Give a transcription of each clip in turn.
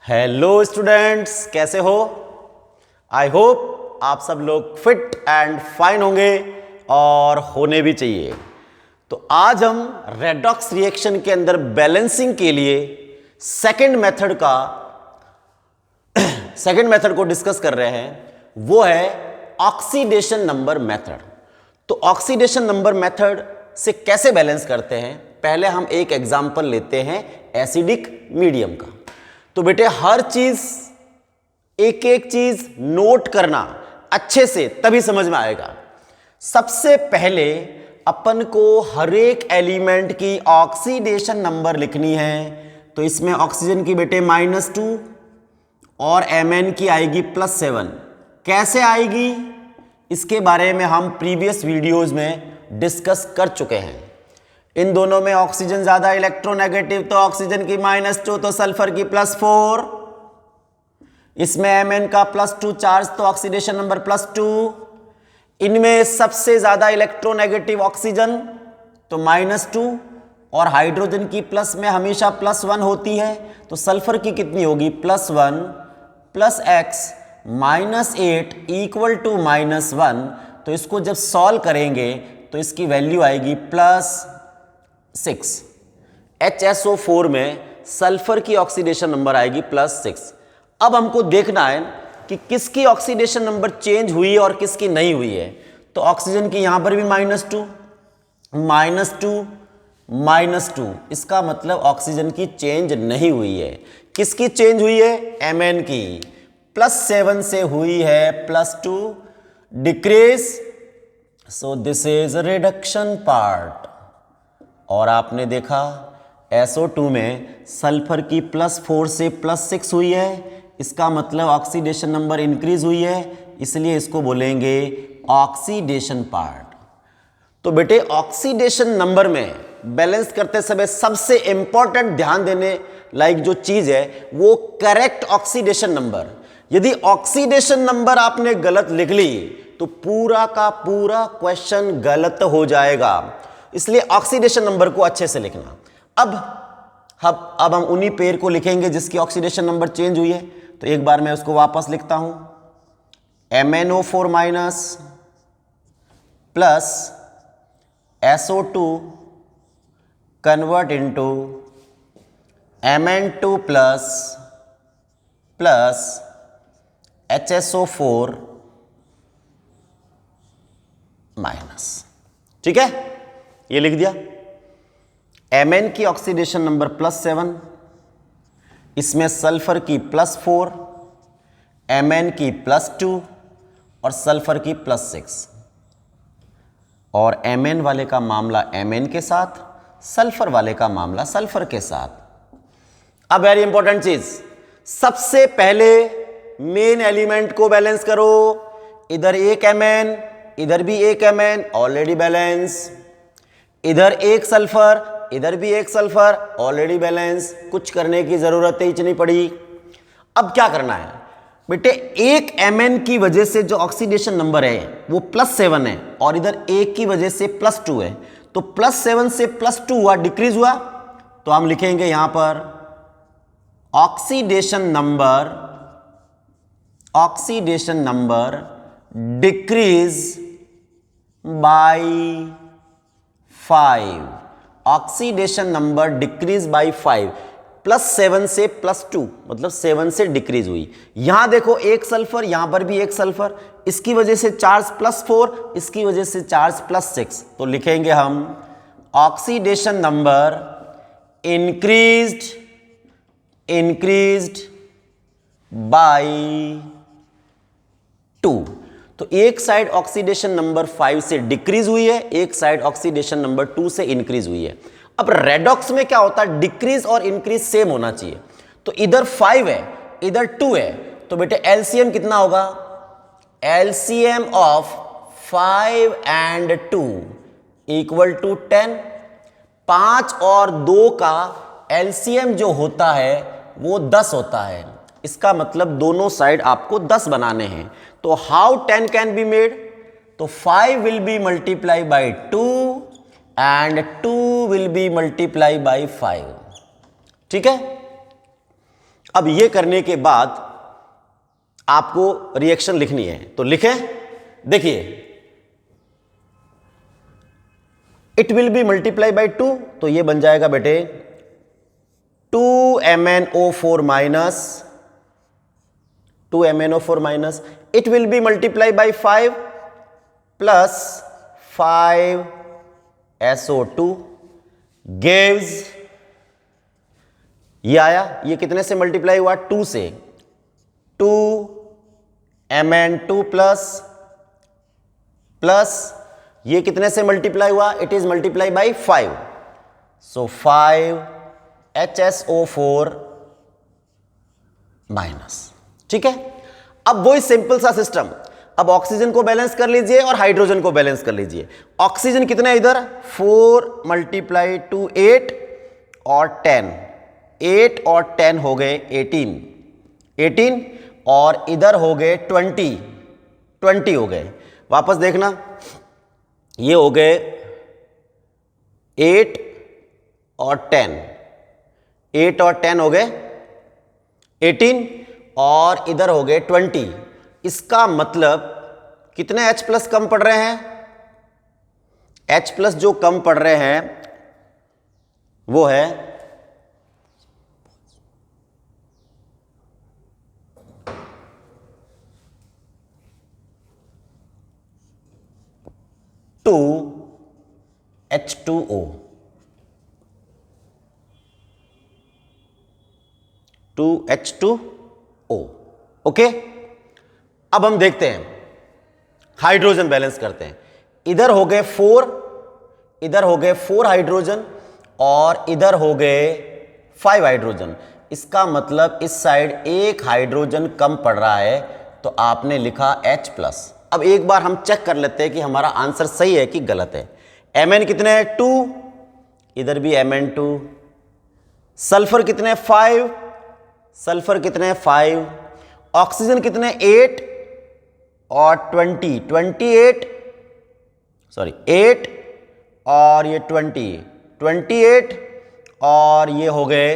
Hello students, कैसे हो? I hope आप सब लोग फिट एंड फाइन होंगे और होने भी चाहिए। तो आज हम रेडॉक्स रिएक्शन के अंदर बैलेंसिंग के लिए सेकंड मेथड को डिस्कस कर रहे हैं। वो है ऑक्सीडेशन नंबर मेथड। तो ऑक्सीडेशन नंबर मेथड से कैसे बैलेंस करते हैं, पहले हम एक एग्जांपल लेते हैं एसिडिक मीडियम का। तो बेटे हर चीज एक एक चीज नोट करना अच्छे से, तभी समझ में आएगा। सबसे पहले अपन को हर एक एलिमेंट की ऑक्सीडेशन नंबर लिखनी है। तो इसमें ऑक्सीजन की बेटे -2 और Mn की आएगी +7। कैसे आएगी इसके बारे में हम प्रीवियस वीडियोस में डिस्कस कर चुके हैं। इन दोनों में ऑक्सीजन ज्यादा इलेक्ट्रोनेगेटिव, तो ऑक्सीजन की -2 तो सल्फर की +4। इसमें Mn का +2 चार्ज, तो ऑक्सीडेशन नंबर +2। इनमें सबसे ज्यादा इलेक्ट्रोनेगेटिव ऑक्सीजन, तो -2, और हाइड्रोजन की प्लस में हमेशा +1 होती है। तो सल्फर की कितनी होगी? +1 + x -8 = -1। तो इसको जब सॉल्व करेंगे तो इसकी वैल्यू आएगी +6। HSO4 में सल्फर की ऑक्सीडेशन नंबर आएगी +6। अब हमको देखना है कि किसकी ऑक्सीडेशन नंबर चेंज हुई और किसकी नहीं हुई है। तो ऑक्सीजन की यहां पर भी -2 -2, इसका मतलब ऑक्सीजन की चेंज नहीं हुई है। किसकी चेंज हुई है? Mn की +7 से हुई है +2 decrease. So this is reduction part. और आपने देखा SO2 में सल्फर की +4 से +6 हुई है, इसका मतलब ऑक्सीडेशन नंबर इंक्रीज हुई है, इसलिए इसको बोलेंगे ऑक्सीडेशन पार्ट। तो बेटे ऑक्सीडेशन नंबर में बैलेंस करते समय सबसे इंपॉर्टेंट ध्यान देने लायक जो चीज है वो करेक्ट ऑक्सीडेशन नंबर। यदि ऑक्सीडेशन नंबर आपने गलत लिख ली तो पूरा का पूरा क्वेश्चन गलत हो जाएगा। इसलिए ऑक्सीडेशन नंबर को अच्छे से लिखना। अब हम उन्हीं पेयर को लिखेंगे जिसकी ऑक्सीडेशन नंबर चेंज हुई है। तो एक बार मैं उसको वापस लिखता हूं। MnO4- plus SO2 convert into Mn2 plus HSO4-। ठीक है, ये लिख दिया। Mn की ऑक्सीडेशन नंबर +7, इसमें सल्फर की +4, Mn की +2 और सल्फर की +6। और Mn वाले का मामला Mn के साथ, सल्फर वाले का मामला सल्फर के साथ। अब वेरी इंपॉर्टेंट चीज, सबसे पहले मेन एलिमेंट को बैलेंस करो। इधर एक Mn, इधर भी एक Mn, ऑलरेडी बैलेंस। इधर एक सल्फर, इधर भी एक सल्फर, ऑलरेडी बैलेंस। कुछ करने की जरूरत ही नहीं पड़ी। अब क्या करना है बेटे, एक Mn की वजह से जो ऑक्सीडेशन नंबर है वो +7 है और इधर एक की वजह से +2 है। तो +7 से +2 हुआ, डिक्रीज हुआ। तो हम लिखेंगे यहां पर oxidation number decrease by 5। Oxidation number decrease by 5। +7 से +2 मतलब 7 से डिक्रीज हुई। यहां देखो एक सल्फर, यहां पर भी एक सल्फर, इसकी वजह से चार्ज +4, इसकी वजह से चार्ज +6। तो लिखेंगे हम ऑक्सीडेशन नंबर इंक्रीज्ड बाय 2। तो एक साइड ऑक्सीडेशन नंबर 5 से डिक्रीज हुई है, एक साइड ऑक्सीडेशन नंबर 2 से इंक्रीज हुई है। अब रेडॉक्स में क्या होता है, डिक्रीज और इंक्रीज सेम होना चाहिए। तो इधर 5 है, इधर 2 है, तो बेटे एलसीएम कितना होगा? LCM of 5 and 2 = 10। 5 और 2 का एलसीएम जो होता है वो 10 होता है। इसका मतलब दोनों साइड आपको 10 बनाने हैं। तो हाउ 10 कैन बी मेड? तो 5 will be multiply by 2 and 2 will be multiply by 5। ठीक है। अब ये करने के बाद आपको रिएक्शन लिखनी है, तो लिखें। देखिए, it will be multiply by 2, तो ये बन जाएगा बेटे 2MnO4 minus 2MnO4 minus, it will be multiply by 5 plus 5SO2 gives, ये आया, ये कितने से मल्टीप्लाई हुआ? 2 से, 2Mn2 प्लस ये कितने से मल्टीप्लाई हुआ? It is multiply by 5, so 5HSO4 minus. ठीक है, अब वही सिंपल सा सिस्टम, अब ऑक्सीजन को बैलेंस कर लीजिए और हाइड्रोजन को बैलेंस कर लीजिए। ऑक्सीजन कितने इधर? 4 मल्टीप्लाई टू 8 और 10, 8 और 10 हो गए 18 और इधर हो गए 20 हो गए। वापस देखना, ये हो गए 8 और 10, 8 और 10 हो गए 18 और इधर हो गए 20। इसका मतलब कितने H प्लस कम पड़ रहे हैं? H प्लस जो कम पड़ रहे हैं वो है 2H2O, 2H2O। ओके, अब हम देखते हैं, हाइड्रोजन बैलेंस करते हैं। इधर हो गए 4, इधर हो गए 4 हाइड्रोजन और इधर हो गए 5 हाइड्रोजन। इसका मतलब इस साइड एक हाइड्रोजन कम पड़ रहा है, तो आपने लिखा H प्लस। अब एक बार हम चेक कर लेते हैं कि हमारा आंसर सही है कि गलत है। Mn कितने हैं? 2, इधर भी Mn2। सल्फर कितने? 5, सल्फर कितने? 5। ऑक्सीजन कितने? 8 और 28 सॉरी 8 और ये 28 और ये हो गए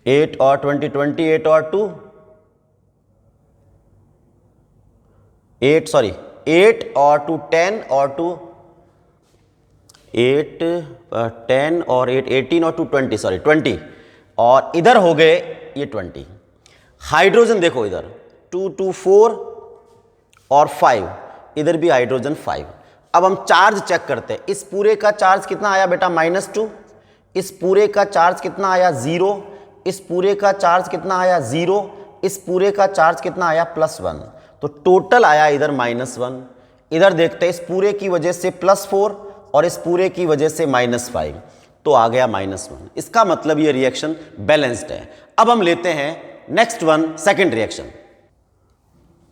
8 और 28 और 2 8 सॉरी 8 और 2 10 और 2 8 10 और 8 18 और 2 20 सॉरी 20 और इधर हो गए ये 20। हाइड्रोजन देखो, इधर 2 2 4 और 5, इधर भी हाइड्रोजन 5। अब हम चार्ज चेक करते हैं। इस पूरे का चार्ज कितना आया बेटा? -2। इस पूरे का चार्ज कितना आया? 0। इस पूरे का चार्ज कितना आया? 0। इस पूरे का चार्ज कितना आया? +1। तो टोटल आया इधर -1। इधर देखते हैं, इस पूरे की वजह से +4 और इस पूरे की वजह से -5, तो आ गया -1। इसका मतलब ये रिएक्शन बैलेंस्ड है। अब हम लेते हैं नेक्स्ट वन, सेकंड रिएक्शन।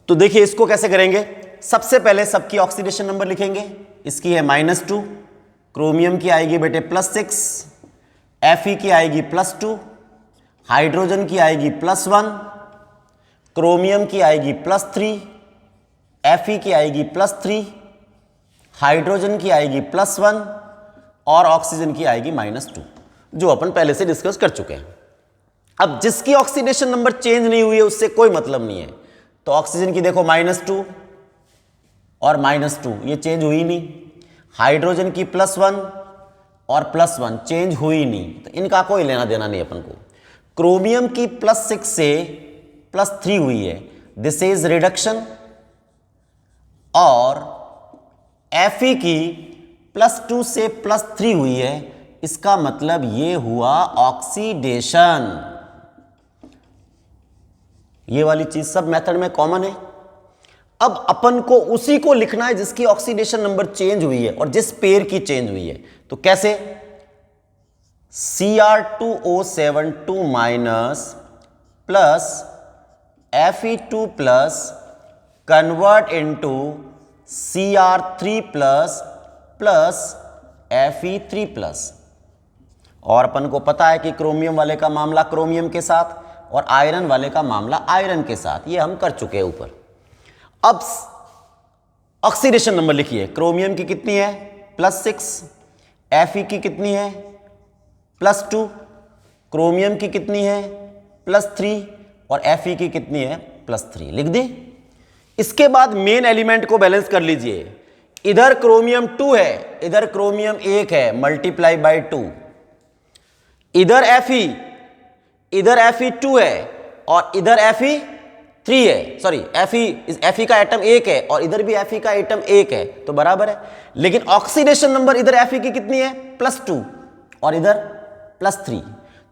तो देखिए इसको कैसे करेंगे। सबसे पहले सबकी ऑक्सीडेशन नंबर लिखेंगे। इसकी है -2, क्रोमियम की आएगी बेटे +6, Fe की आएगी +2, हाइड्रोजन की आएगी +1, क्रोमियम की आएगी +3, Fe की आएगी +3, हाइड्रोजन की आएगी +1 और ऑक्सीजन की आएगी -2, जो अपन पहले से डिस्कस कर चुके हैं। अब जिसकी ऑक्सीडेशन नंबर चेंज नहीं हुई है उससे कोई मतलब नहीं है। तो ऑक्सीजन की देखो -2 और -2, ये चेंज हुई नहीं। हाइड्रोजन की +1 और +1 चेंज हुई नहीं, तो इनका कोई लेना देना नहीं अपन को। क्रोमियम की +6 से +3 हुई है, दिस इज रिडक्शन। और Fe की +2 से +3 हुई है, इसका मतलब ये हुआ ऑक्सीडेशन। ये वाली चीज सब मेथड में कॉमन है। अब अपन को उसी को लिखना है जिसकी ऑक्सीडेशन नंबर चेंज हुई है और जिस पेयर की चेंज हुई है। तो कैसे? Cr2O72 minus plus Fe2 plus convert into Cr3 plus plus Fe3 plus. और अपन को पता है कि क्रोमियम वाले का मामला क्रोमियम के साथ और आयरन वाले का मामला आयरन के साथ, ये हम कर चुके हैं ऊपर। अब ऑक्सीडेशन नंबर लिखिए। क्रोमियम की कितनी है? +6, Fe की कितनी है? +2, क्रोमियम की कितनी है +3 और Fe की कितनी है +3, लिख दी। इसके बाद मेन एलिमेंट को बैलेंस कर लीजिए। इधर क्रोमियम 2 है, इधर क्रोमियम 1 है, मल्टीप्लाई बाई 2। इधर Fe 2 है और इधर Fe 3 है, सॉरी Fe का एटम 1 है और इधर भी Fe का एटम 1 है, तो बराबर है। लेकिन ऑक्सीडेशन नंबर इधर Fe की कितनी है +2 और इधर +3,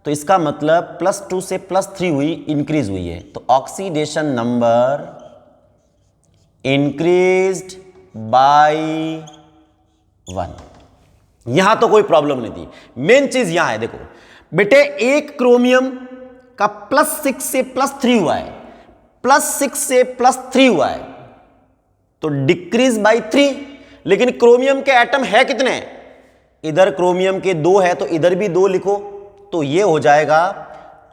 तो इसका मतलब +2 से +3 हुई, इंक्रीज हुई है, तो ऑक्सीडेशन नंबर इंक्रीज्ड बाय 1। यहां तो कोई प्रॉब्लम नहीं थी। मेन चीज यहां है, देखो बेटे, एक क्रोमियम का +6 से +3 हुआ है, +6 से +3 हुआ है, तो डिक्रीज बाय 3। लेकिन क्रोमियम के एटम है कितने, इधर क्रोमियम के 2 है तो इधर भी 2 लिखो, तो ये हो जाएगा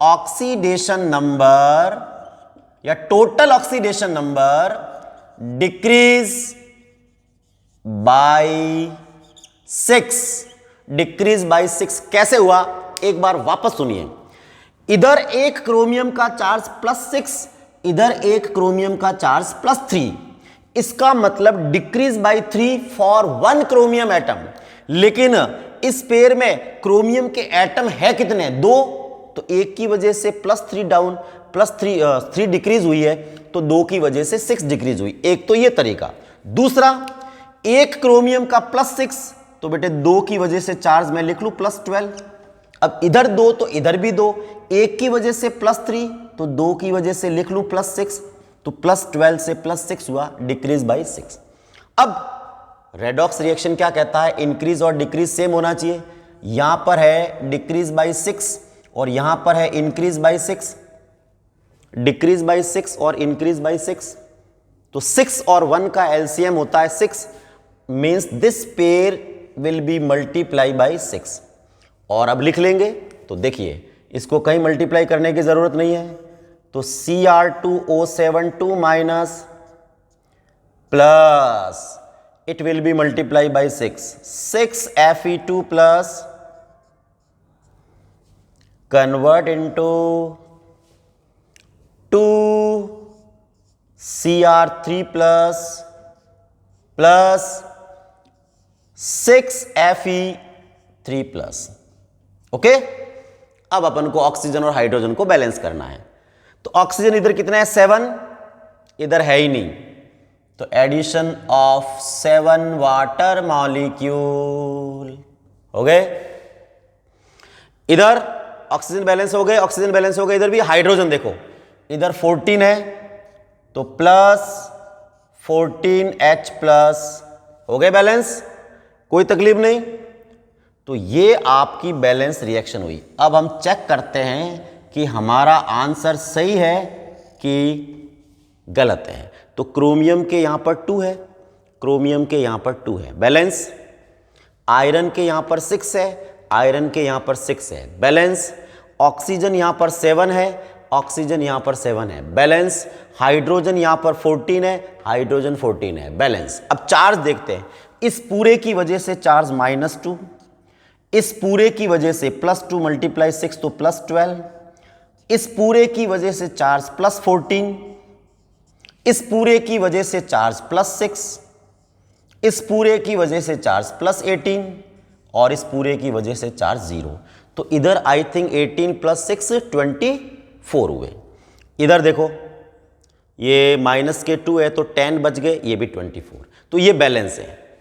ऑक्सीडेशन नंबर या total oxidation number decrease by 6। Decrease by 6 कैसे हुआ, एक बार वापस सुनिए। इधर एक क्रोमियम का चार्ज +6, इधर एक क्रोमियम का चार्ज +3, इसका मतलब decrease by 3 for 1 chromium atom. लेकिन इस पेयर में क्रोमियम के एटम है कितने, 2, तो एक की वजह से +3 डाउन, +3 डिक्रीज हुई है, तो 2 की वजह से 6 डिक्रीज हुई। एक तो ये तरीका। दूसरा, एक क्रोमियम का +6, तो बेटे 2 की वजह से चार्ज मैं लिख लूं +12। अब इधर 2 तो इधर भी 2, एक की वजह से +3 तो 2 की वजह से लिख लूं +6, तो +12 से +6 हुआ, डिक्रीज बाय 6। अब रेडॉक्स रिएक्शन क्या कहता है, इंक्रीज और डिक्रीज सेम होना चाहिए। यहां पर है डिक्रीज बाय 6 और यहां पर है इंक्रीज बाय 6, डिक्रीज बाय 6 और इंक्रीज बाय 6, तो 6 और 1 का एलसीएम होता है 6, means this pair will be multiply by 6। और अब लिख लेंगे, तो देखिए इसको कहीं मल्टीप्लाई करने की जरूरत नहीं है, तो Cr2O72 minus plus it will be multiplied by 6 Fe2 plus convert into 2 Cr3 plus 6 Fe3 plus। Okay, अब अपन को ऑक्सीजन और हाइड्रोजन को बैलेंस करना है। तो ऑक्सीजन इधर कितना है 7, इधर है ही नहीं, तो एडिशन ऑफ 7 वाटर मॉलिक्यूल हो गए। इधर ऑक्सीजन बैलेंस हो गए, ऑक्सीजन बैलेंस हो गए। इधर भी हाइड्रोजन देखो, इधर 14 है तो +14H+ हो गए बैलेंस, कोई तकलीफ नहीं। तो ये आपकी बैलेंस रिएक्शन हुई। अब हम चेक करते हैं कि हमारा आंसर सही है कि गलत है। तो क्रोमियम के यहां पर 2 है, क्रोमियम के यहां पर 2 है, बैलेंस। आयरन के यहां पर 6 है, आयरन के यहां पर 6 है, बैलेंस। ऑक्सीजन यहां पर 7 है, ऑक्सीजन यहां पर 7 है, बैलेंस। हाइड्रोजन यहां पर 14 है, हाइड्रोजन 14 है, बैलेंस। अब चार्ज देखते हैं। इस पूरे की वजह से चार्ज -2, इस पूरे की वजह से +2 × 6 तो +12, इस पूरे की वजह से चार्ज +14, इस पूरे की वजह से चार्ज +6, इस पूरे की वजह से चार्ज +18 और इस पूरे की वजह से चार्ज 0। तो इधर आई थिंक 18 + 6 24 हुए। इधर देखो ये -2 है तो 10 बच गए, ये भी 24, तो ये बैलेंस है।